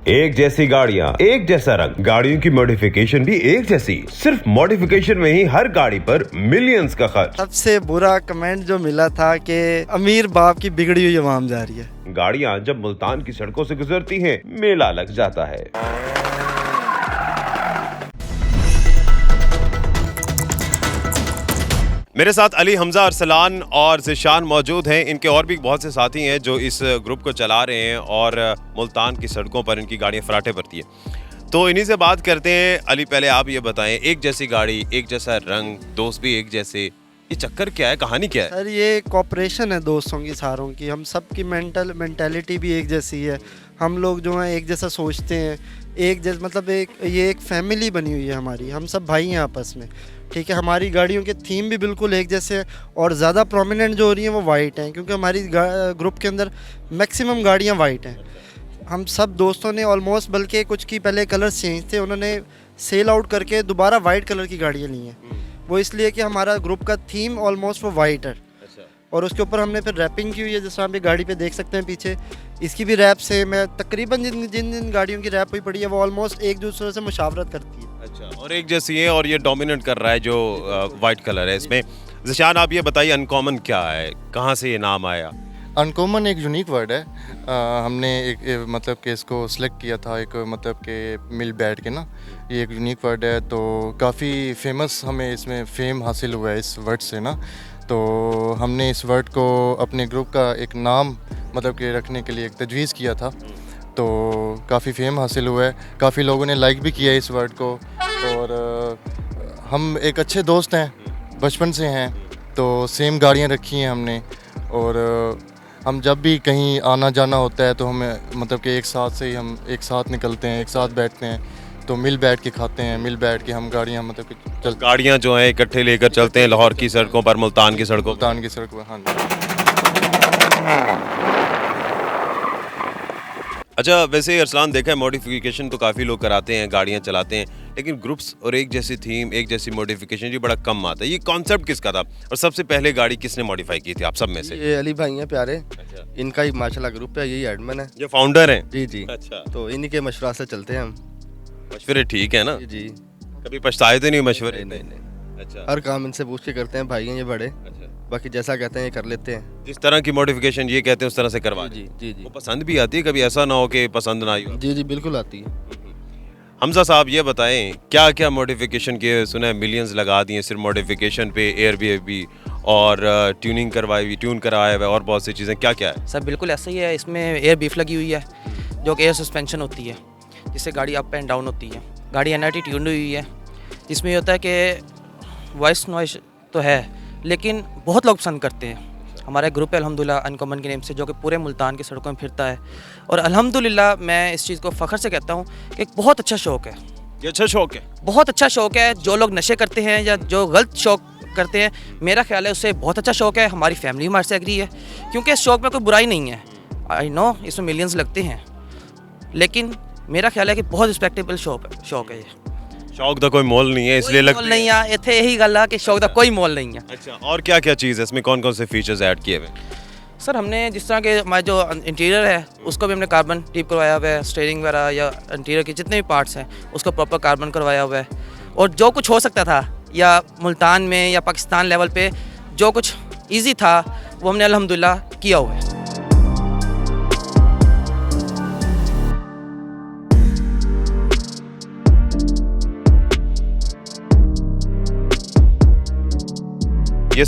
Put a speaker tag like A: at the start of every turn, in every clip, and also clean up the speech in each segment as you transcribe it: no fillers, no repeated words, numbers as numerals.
A: एक जैसी गाड़ियाँ, एक जैसा रंग, गाड़ियों की मॉडिफिकेशन भी एक जैसी। सिर्फ मॉडिफिकेशन में ही हर गाड़ी पर मिलियंस का खर्च।
B: सबसे बुरा कमेंट जो मिला था कि अमीर बाप की बिगड़ी हुई आवाम जा रही है।
A: गाड़ियाँ जब मुल्तान की सड़कों से गुजरती हैं, मेला लग जाता है। मेरे साथ अली, हमजा, अरसलान और ज़िशान मौजूद हैं। इनके और भी बहुत से साथी हैं जो इस ग्रुप को चला रहे हैं और मुल्तान की सड़कों पर इनकी गाड़ियाँ फराटे भरती हैं। तो इन्हीं से बात करते हैं। अली, पहले आप ये बताएं, एक जैसी गाड़ी, एक जैसा रंग, दोस्त भी एक जैसे, ये चक्कर क्या है, कहानी क्या है?
B: सर ये कॉपरेशन है दोस्तों की, सारों की। हम सब की मेंटालिटी भी एक जैसी है। हम लोग जो हैं एक जैसा सोचते हैं, एक जैसा, मतलब ये एक फैमिली बनी हुई है हमारी। हम सब भाई हैं आपस में, ठीक है। हमारी गाड़ियों के थीम भी बिल्कुल एक जैसे हैं और ज़्यादा प्रोमिनेंट जो हो रही हैं वो वाइट हैं, क्योंकि हमारी ग्रुप के अंदर मैक्सिमम गाड़ियाँ वाइट हैं। हम सब दोस्तों ने ऑलमोस्ट, बल्कि कुछ की पहले कलर्स चेंज थे, उन्होंने सेल आउट करके दोबारा वाइट कलर की गाड़ियाँ ली हैं। वो इसलिए कि हमारा ग्रुप का थीम ऑलमोस्ट वो वाइट है। और उसके ऊपर हमने फिर रैपिंग की हुई है, जैसे आप ये गाड़ी पे देख सकते हैं पीछे, इसकी भी रैप सेम है। तकरीबन जिन जिन जिन गाड़ियों की रैप हुई पड़ी है वो ऑलमोस्ट एक दूसरे से मुशावरत करती है।
A: अच्छा, और एक जैसी है और ये डोमिनेट कर रहा है जो वाइट कलर है इसमें। ज़िशान, आप ये बताइए अनकॉमन क्या है, कहाँ से ये नाम आया?
C: अनकॉमन एक यूनिक वर्ड है। हमने एक मतलब कि इसको सिलेक्ट किया था, एक मतलब कि मिल बैठ के ना, ये एक यूनिक वर्ड है। तो काफ़ी फेमस हमें इसमें फेम हासिल हुआ है इस वर्ड से ना। तो हमने इस वर्ड को अपने ग्रुप का एक नाम मतलब कि रखने के लिए एक तजवीज़ किया था। तो काफ़ी फेम हासिल हुआ है, काफ़ी लोगों ने लाइक भी किया इस वर्ड को। और हम एक अच्छे दोस्त हैं, बचपन से हैं, तो सेम गाड़ियाँ रखी हैं हमने। और हम जब भी कहीं आना जाना होता है तो हमें मतलब कि एक साथ से ही हम एक साथ निकलते हैं, एक साथ बैठते हैं, तो मिल बैठ के खाते हैं, मिल बैठ के हम गाड़ियाँ मतलब कि
A: गाड़ियाँ जो हैं इकट्ठे लेकर चलते हैं लाहौर की सड़कों पर, मुल्तान की सड़कों पर।
C: मुल्तान की सड़क पर। हाँ जी।
A: अच्छा, वैसे अरसलान, देखा है मॉडिफिकेशन तो काफ़ी लोग कराते हैं, गाड़ियाँ चलाते हैं, लेकिन ग्रुप्स और एक जैसी थीम, एक जैसी मॉडिफिकेशन ये बड़ा कम आता है। ये कॉन्सेप्ट किसका था और सबसे पहले गाड़ी किसने मॉडिफाई की थी आप सब में से?
D: ये अली भाई हैं प्यारे।
A: अच्छा।
D: इनका ही माशाल्लाह ग्रुप है, यही एडमिन है।
A: ये फाउंडर हैं?
D: जी जी।
A: अच्छा,
D: तो इन्हीं के मशवरा से चलते हैं हम।
A: मशवरे ठीक है ना?
D: जी जी।
A: कभी पछताए तो नहीं मशवरे?
D: नहीं नहीं नहीं,
A: अच्छा।
D: हर काम इनसे पूछ के करते हैं, भाई हैं ये बड़े।
A: अच्छा,
D: बाकी जैसा कहते हैं ये कर लेते हैं।
A: जिस तरह की मॉडिफिकेशन ये कहते हैं उस तरह से करवा
D: जी
A: दें।
D: जी जी
A: वो पसंद भी आती है, कभी ऐसा ना हो कि पसंद ना आई हो?
D: जी जी बिल्कुल आती है।
A: हमजा साहब, ये बताएं क्या क्या मॉडिफिकेशन किए? सुना है मिलियंस लगा दिए सिर्फ मॉडिफिकेशन पे, एयरबीएबी और ट्यूनिंग करवाई हुई, ट्यून कराया हुआ और बहुत सी चीज़ें, क्या क्या है?
E: सर बिल्कुल ऐसा ही है। इसमें एयर बीफ लगी हुई है, जो कि एयर सस्पेंशन होती है, जिससे गाड़ी अप एंड डाउन होती है। गाड़ी एनआईटी ट्यून हुई है। इसमें ये होता है कि वॉइस नॉइस तो है, लेकिन बहुत लोग पसंद करते हैं। हमारा ग्रुप है अल्हम्दुलिल्लाह अनकॉमन के नेम से, जो कि पूरे मुल्तान की सड़कों में फिरता है। और अल्हम्दुलिल्लाह मैं इस चीज़ को फ़ख्र से कहता हूँ कि एक बहुत अच्छा शौक़ है।
A: ये अच्छा शौक है?
E: बहुत अच्छा शौक़ है। जो लोग नशे करते हैं या जो गलत शौक़ करते हैं, मेरा ख्याल है उससे बहुत अच्छा शौक़ है। हमारी फैमिली हमारे से एग्री है, क्योंकि इस शौक़ में कोई बुराई नहीं है। आई नो इसमें मिलियंस लगते हैं, लेकिन मेरा ख्याल है कि बहुत रिस्पेक्टेबल शौक़ है ये।
A: शौक का कोई मोल नहीं है, इसलिए
E: मोल नहीं है। इतने यही गल है कि शौक़ का कोई मोल नहीं है।
A: अच्छा, और क्या क्या चीज़ है इसमें, कौन कौन से फीचर्स ऐड किए हुए?
E: सर हमने जिस तरह के हमारे जो इंटीरियर है उसको भी हमने कार्बन टिप करवाया हुआ है। स्टीयरिंग वगैरह या इंटीरियर के जितने भी पार्ट्स हैं उसको प्रॉपर कार्बन करवाया हुआ है। और जो कुछ हो सकता था या मुल्तान में या पाकिस्तान लेवल पे जो कुछ ईजी था वो हमने अल्हम्दुलिल्लाह किया हुआ है।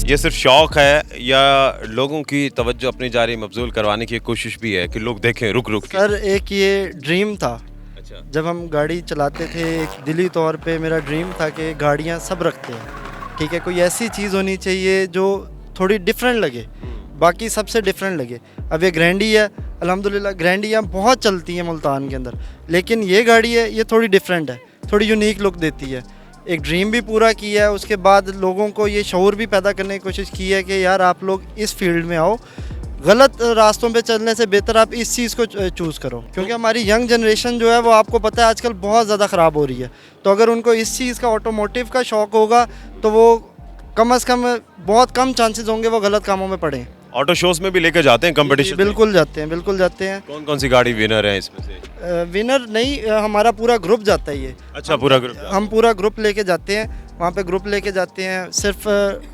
A: ये सिर्फ शौक है या लोगों की तवज्जो अपनी जारी मबजूल करवाने की कोशिश भी है कि लोग देखें रुक रुक के?
B: सर एक ये ड्रीम था।
A: अच्छा।
B: जब हम गाड़ी चलाते थे, एक दिली तौर पे मेरा ड्रीम था कि गाड़ियाँ सब रखते हैं, ठीक है। कोई ऐसी चीज़ होनी चाहिए जो थोड़ी डिफरेंट लगे, बाकी सबसे डिफरेंट लगे। अब ये ग्रैंडी है, अल्हम्दुलिल्लाह ग्रैंडियाँ बहुत चलती हैं मुल्तान के अंदर, लेकिन ये गाड़ी है ये थोड़ी डिफरेंट है, थोड़ी यूनिक लुक देती है। एक ड्रीम भी पूरा किया है, उसके बाद लोगों को ये शऊर भी पैदा करने की कोशिश की है कि यार आप लोग इस फील्ड में आओ, गलत रास्तों पे चलने से बेहतर आप इस चीज़ को चूज़ करो। क्योंकि हमारी यंग जनरेशन जो है वो आपको पता है आजकल बहुत ज़्यादा ख़राब हो रही है। तो अगर उनको इस चीज़ का, ऑटोमोटिव का शौक़ होगा, तो वो कम अज़ कम बहुत कम चांसेस होंगे वो गलत कामों में पड़ें।
A: ऑटो शोज में भी लेके जाते हैं कंपटीशन?
B: बिल्कुल जाते हैं, बिल्कुल जाते हैं।
A: कौन कौन सी गाड़ी विनर है इसमें से?
B: विनर नहीं, हमारा पूरा ग्रुप जाता है ये।
A: अच्छा, पूरा ग्रुप?
B: हम पूरा ग्रुप लेके जाते हैं वहाँ पे, ग्रुप लेके जाते हैं सिर्फ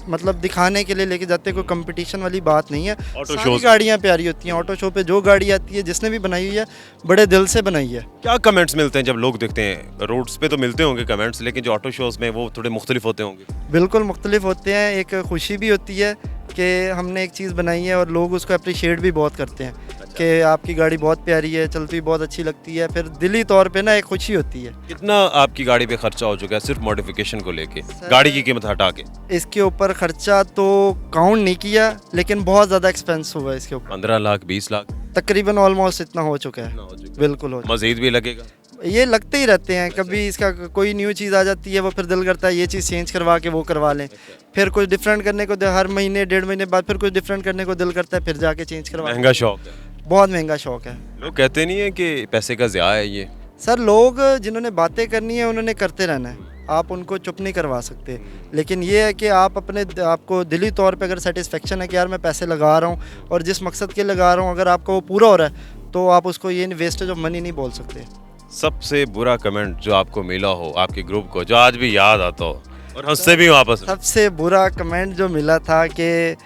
B: मतलब दिखाने के लिए लेके जाते हैं, कोई कंपटीशन वाली बात नहीं है।
A: ऑटो
B: सारी
A: शोज
B: गाड़ियाँ प्यारी होती हैं, ऑटो शो पे जो गाड़ी आती है जिसने भी बनाई हुई है बड़े दिल से बनाई है।
A: क्या कमेंट्स मिलते हैं जब लोग देखते हैं? रोड्स पे तो मिलते होंगे कमेंट्स, लेकिन जो ऑटो शोज में वो थोड़े मुख्तलिफ होते होंगे।
B: बिल्कुल मुख्तलिफ होते हैं। एक खुशी भी होती है कि हमने एक चीज़ बनाई है और लोग उसको अप्रिशिएट भी बहुत करते हैं कि आपकी गाड़ी बहुत प्यारी है, चलती हुई बहुत अच्छी लगती है। फिर दिली तौर पे ना एक खुशी होती है।
A: कितना आपकी गाड़ी पे खर्चा हो चुका है सिर्फ मॉडिफिकेशन को लेके, गाड़ी की कीमत हटा के?
B: इसके ऊपर खर्चा तो काउंट नहीं किया, लेकिन बहुत ज़्यादा एक्सपेंस हुआ है इसके ऊपर।
A: 15 लाख 20 लाख
B: तकरीबन ऑलमोस्ट इतना हो चुका है। बिल्कुल हो
A: मजीद भी लगेगा?
B: ये लगते ही रहते हैं, कभी इसका कोई न्यू चीज़ आ जाती है वो फिर दिल करता है ये चीज़ चेंज करवा के वो करवा लें। फिर कुछ डिफरेंट करने को हर महीने 1.5 महीने बाद फिर कुछ डिफरेंट करने को दिल करता है, फिर जाके चेंज करवा।
A: महंगा शौक है,
B: बहुत महंगा शौक है।
A: लोग कहते नहीं है कि पैसे का ज़िया है ये?
B: सर लोग जिन्होंने बातें करनी है उन्होंने करते रहना है, आप उनको चुप नहीं करवा सकते। लेकिन ये है कि आप आपको दिली तौर पे अगर सेटिस्फेक्शन है कि यार मैं पैसे लगा रहा हूँ और जिस मकसद के लगा रहा हूँ अगर आपको वो पूरा हो रहा है तो आप उसको ये वेस्टेज ऑफ मनी नहीं बोल सकते।
A: सबसे बुरा कमेंट जो आपको मिला हो आपके ग्रुप को, जो आज भी याद आता हो और हंसते भी वापस?
B: सबसे बुरा कमेंट जो मिला था कि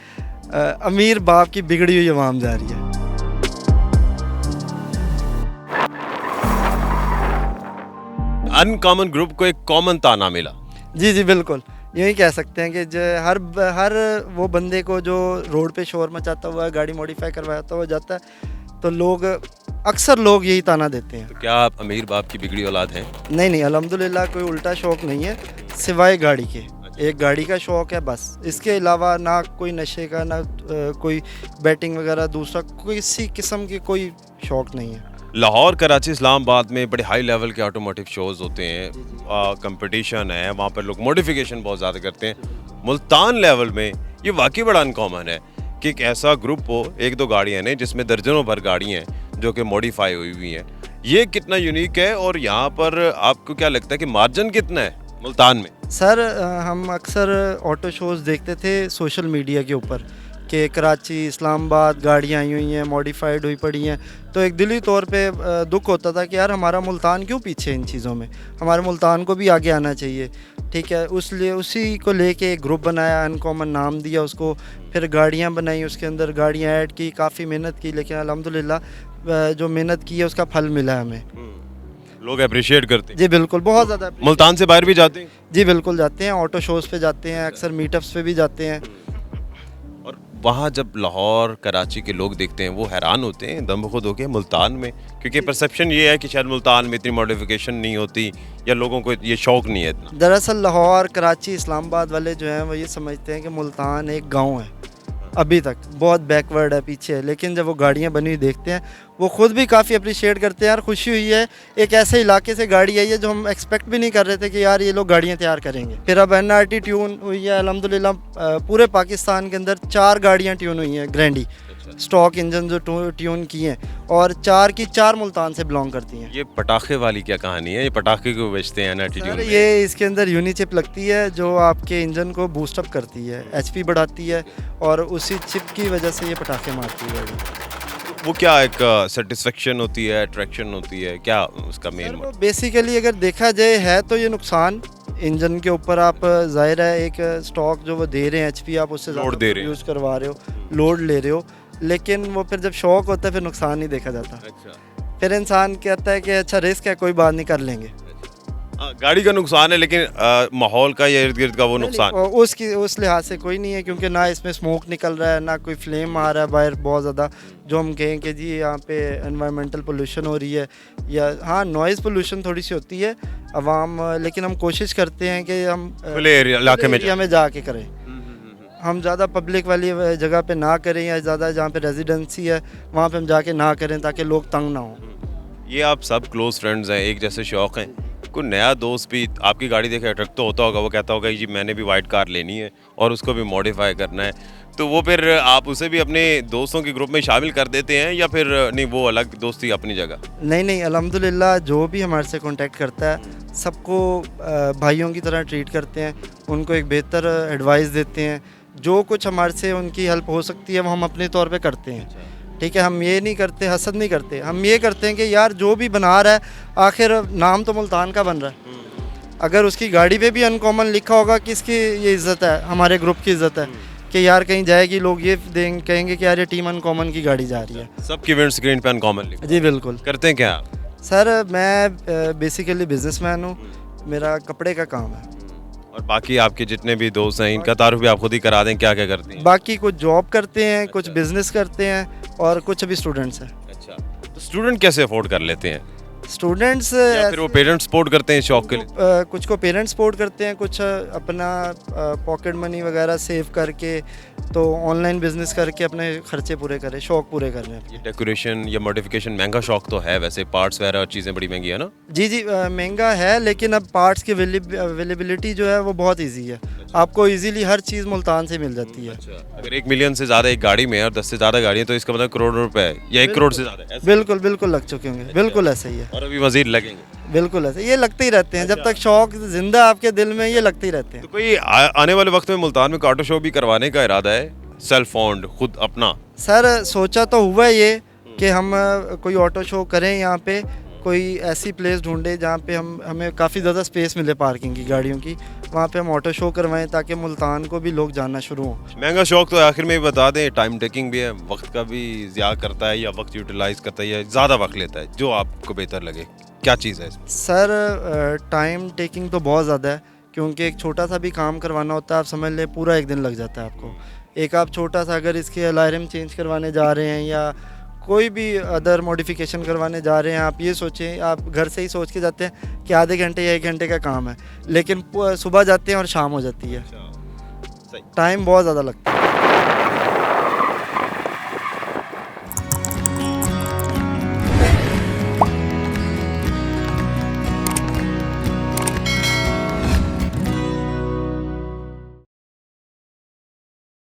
B: अमीर बाप की बिगड़ी हुई आवाम जा रही है।
A: अनकॉमन ग्रुप को एक कॉमन ताना मिला।
B: जी जी बिल्कुल, यही कह सकते हैं कि जो हर वो बंदे को जो रोड पे शोर मचाता हुआ गाड़ी मॉडिफाई करवाता हुआ जाता है तो लोग अक्सर लोग यही ताना देते हैं।
A: तो क्या आप अमीर बाप की बिगड़ी औलाद हैं?
B: नहीं नहीं, अल्हम्दुलिल्लाह कोई उल्टा शौक नहीं है सिवाय गाड़ी के। एक गाड़ी का शौक है बस, इसके अलावा ना कोई नशे का, ना कोई बैटिंग वगैरह दूसरा किसी किस्म की कोई शौक नहीं है।
A: लाहौर, कराची, इस्लामाबाद में बड़े हाई लेवल के ऑटोमोटिव शोज होते हैं, कंपटीशन है, वहाँ पर लोग मॉडिफिकेशन बहुत ज़्यादा करते हैं। मुल्तान लेवल में ये वाकई बड़ा अनकॉमन है कि एक ऐसा ग्रुप हो, 1-2 गाड़ियाँ नहीं जिसमें दर्जनों भर गाड़ियाँ हैं जो कि मॉडिफाई हुई हुई हैं। ये कितना यूनिक है और यहाँ पर आपको क्या लगता है कि मार्जिन कितना है मुल्तान में?
B: सर हम अक्सर ऑटो शोज़ देखते थे सोशल मीडिया के ऊपर कि कराची, इस्लामाबाद गाड़ियाँ आई हुई हैं, मॉडिफाइड हुई पड़ी हैं, तो एक दिली तौर पे दुख होता था कि यार हमारा मुल्तान क्यों पीछे है इन चीज़ों में, हमारे मुल्तान को भी आगे आना चाहिए। ठीक है, उसी को लेके एक ग्रुप बनाया, अनकॉमन नाम दिया उसको, फिर गाड़ियाँ बनाई, उसके अंदर गाड़ियाँ ऐड की, काफ़ी मेहनत की, लेकिन अल्हम्दुलिल्लाह जो मेहनत की है उसका फल मिला हमें।
A: लोग अप्रिशिएट करते हैं?
B: जी बिल्कुल, बहुत ज़्यादा।
A: मुल्तान से बाहर भी जाते हैं?
B: जी बिल्कुल जाते हैं, ऑटो शोज़ पे जाते हैं, अक्सर मीटअप्स पे भी जाते हैं।
A: और वहाँ जब लाहौर, कराची के लोग देखते हैं वो हैरान होते हैं दम खुद हो के मुल्तान में, क्योंकि परसेप्शन ये है कि शायद मुल्तान में इतनी मॉडिफिकेशन नहीं होती या लोगों को ये शौक नहीं है इतना।
B: दरअसल लाहौर, कराची, इस्लामाबाद वाले जो हैं वो ये समझते हैं कि मुल्तान एक गांव है, अभी तक बहुत बैकवर्ड है, पीछे है। लेकिन जब वो गाड़ियाँ बनी हुई देखते हैं वो खुद भी काफ़ी अप्रिशिएट करते हैं। यार खुशी हुई है, एक ऐसे इलाके से गाड़ी आई है जो हम एक्सपेक्ट भी नहीं कर रहे थे कि यार ये लोग गाड़ियाँ तैयार करेंगे। फिर अब NRT ट्यून हुई है अल्हम्दुलिल्लाह, पूरे पाकिस्तान के अंदर 4 गाड़ियाँ ट्यून हुई हैं ग्रैंडी स्टॉक इंजन जो ट्यून की हैं, और 4 की 4 मुल्तान से बिलोंग करती हैं।
A: ये पटाखे वाली क्या कहानी है? ये पटाखे क्यों बेचते हैं NRT ट्यून में?
B: ये इसके अंदर यूनिचिप लगती है जो आपके इंजन को बूस्टअप करती है, HP बढ़ाती है, और उसी चिप की वजह से ये पटाखे मारती है गाड़ी।
A: वो क्या एक सेटिस्फेक्शन होती है, अट्रैक्शन होती है, क्या उसका मेन?
B: बेसिकली अगर देखा जाए है तो ये नुकसान इंजन के ऊपर, आप जाहिर है एक स्टॉक जो वो दे रहे हैं HP, आप उससे
A: लोड दे रहे हैं,
B: यूज़ करवा रहे हो, लोड ले रहे हो, लेकिन वो फिर जब शौक होता है फिर नुकसान नहीं देखा जाता।
A: अच्छा,
B: फिर इंसान कहता है कि अच्छा रिस्क है, कोई बात नहीं, कर लेंगे।
A: गाड़ी का नुकसान है, लेकिन माहौल का या इर्द गिर्द का वो नुकसान
B: उस लिहाज से कोई नहीं है, क्योंकि ना इसमें स्मोक निकल रहा है, ना कोई फ्लेम आ रहा है बाहर बहुत ज़्यादा जो हम कहें कि जी यहाँ पे एनवायरमेंटल पोल्यूशन हो रही है, या हाँ नॉइज़ पोल्यूशन थोड़ी सी होती है आवाम, लेकिन हम कोशिश करते हैं कि हम
A: खुले इलाके में
B: जाके करें, हम ज़्यादा पब्लिक वाली जगह पे ना करें, या ज़्यादा जहाँ पे रेजिडेंसी है वहाँ पे हम जाके ना करें ताकि लोग तंग ना हों।
A: ये आप सब क्लोज फ्रेंड्स हैं, एक जैसे शौक हैं, कोई नया दोस्त भी आपकी गाड़ी देखे अट्रैक्ट तो होता होगा, वो कहता होगा जी मैंने भी वाइट कार लेनी है और उसको भी मॉडिफाई करना है, तो वो फिर आप उसे भी अपने दोस्तों के ग्रुप में शामिल कर देते हैं या फिर नहीं, वो अलग दोस्ती अपनी जगह?
B: नहीं, अल्हम्दुलिल्लाह जो भी हमारे से कांटेक्ट करता है सबको भाइयों की तरह ट्रीट करते हैं, उनको एक बेहतर एडवाइस देते हैं जो कुछ हमारे से उनकी हेल्प हो सकती है वो हम अपने तौर पे करते हैं। ठीक है, हम ये नहीं करते, हसद नहीं करते, हम ये करते हैं कि यार जो भी बना रहा है आखिर नाम तो मुल्तान का बन रहा है। अगर उसकी गाड़ी पे भी अनकॉमन लिखा होगा कि इसकी ये इज़्ज़त है, हमारे ग्रुप की इज़्ज़त है कि यार कहीं जाएगी लोग ये कहेंगे कि यार ये टीम अनकॉमन की गाड़ी जा रही है।
A: सबकी विंड स्क्रीन पे अनकॉमन लिखा।
B: जी बिल्कुल।
A: करते हैं क्या आप?
B: सर मैं बेसिकली बिजनेसमैन हूँ, मेरा कपड़े का काम है।
A: और बाकी आपके जितने भी दोस्त हैं इनका तारुफ भी आप खुद ही करा दें, क्या क्या करते हैं?
B: बाकी कुछ जॉब करते हैं, कुछ बिजनेस करते हैं और कुछ अभी स्टूडेंट्स हैं।
A: अच्छा, तो स्टूडेंट कैसे अफोर्ड कर लेते हैं?
B: स्टूडेंट्स
A: या फिर वो पेरेंट्स सपोर्ट करते हैं शौक के लिए?
B: कुछ को पेरेंट्स सपोर्ट करते हैं, कुछ अपना पॉकेट मनी वगैरह सेव करके तो ऑनलाइन बिजनेस करके अपने खर्चे पूरे करें, शौक पूरे कर रहे हैं।
A: ये डेकोरेशन या मॉडिफिकेशन महंगा शौक तो है, वैसे पार्ट्स वगैरह और चीज़ें बड़ी महंगी है ना?
B: जी जी महंगा है, लेकिन अब पार्ट्स की अवेलेबिलिटी जो है वो बहुत इजी है। आपको इजीली हर चीज़ मुल्तान से मिल जाती है।
A: अच्छा, अगर 1 मिलियन से ज़्यादा एक गाड़ी में है और 10 से ज़्यादा गाड़ी है तो इसका मतलब करोड़ों रुपए है या 1 करोड़ से ज़्यादा है?
B: बिल्कुल बिल्कुल लग चुके होंगे, बिल्कुल ऐसा ही है।
A: और अभी मज़ीद लगेंगे?
B: बिल्कुल ऐसे ये लगते ही रहते हैं, जब तक शौक जिंदा आपके दिल में ये लगते ही रहते हैं।
A: तो कोई आने वाले वक्त में मुल्तान में ऑटो शो भी करवाने का इरादा है, सेल्फ ओन्ड, खुद अपना?
B: सर सोचा तो हुआ ये कि हम कोई ऑटो शो करें, यहाँ पे कोई ऐसी प्लेस ढूंढे जहाँ पे हमें काफ़ी ज़्यादा स्पेस मिले पार्किंग की गाड़ियों की, वहाँ पे हम ऑटो शो करवाएं ताकि मुल्तान को भी लोग जानना शुरू हों।
A: महंगा शौक तो आखिर में भी बता दें, टाइम टेकिंग भी है, वक्त का भी ज़्यादा करता है या वक्त यूटिलाइज करता है या ज़्यादा वक्त लेता है, जो आपको बेहतर लगे, क्या चीज़ है इसमें?
B: सर टाइम टेकिंग तो बहुत ज़्यादा है, क्योंकि एक छोटा सा भी काम करवाना होता है, आप समझ लें पूरा एक दिन लग जाता है आपको। एक आप छोटा सा अगर इसके अलार्म चेंज करवाने जा रहे हैं या कोई भी अदर मॉडिफिकेशन करवाने जा रहे हैं, आप ये सोचें, आप घर से ही सोच के जाते हैं कि आधे घंटे या 1 घंटे का काम है, लेकिन सुबह जाते हैं और शाम हो जाती है।
A: सही।
B: टाइम बहुत ज़्यादा लगता है।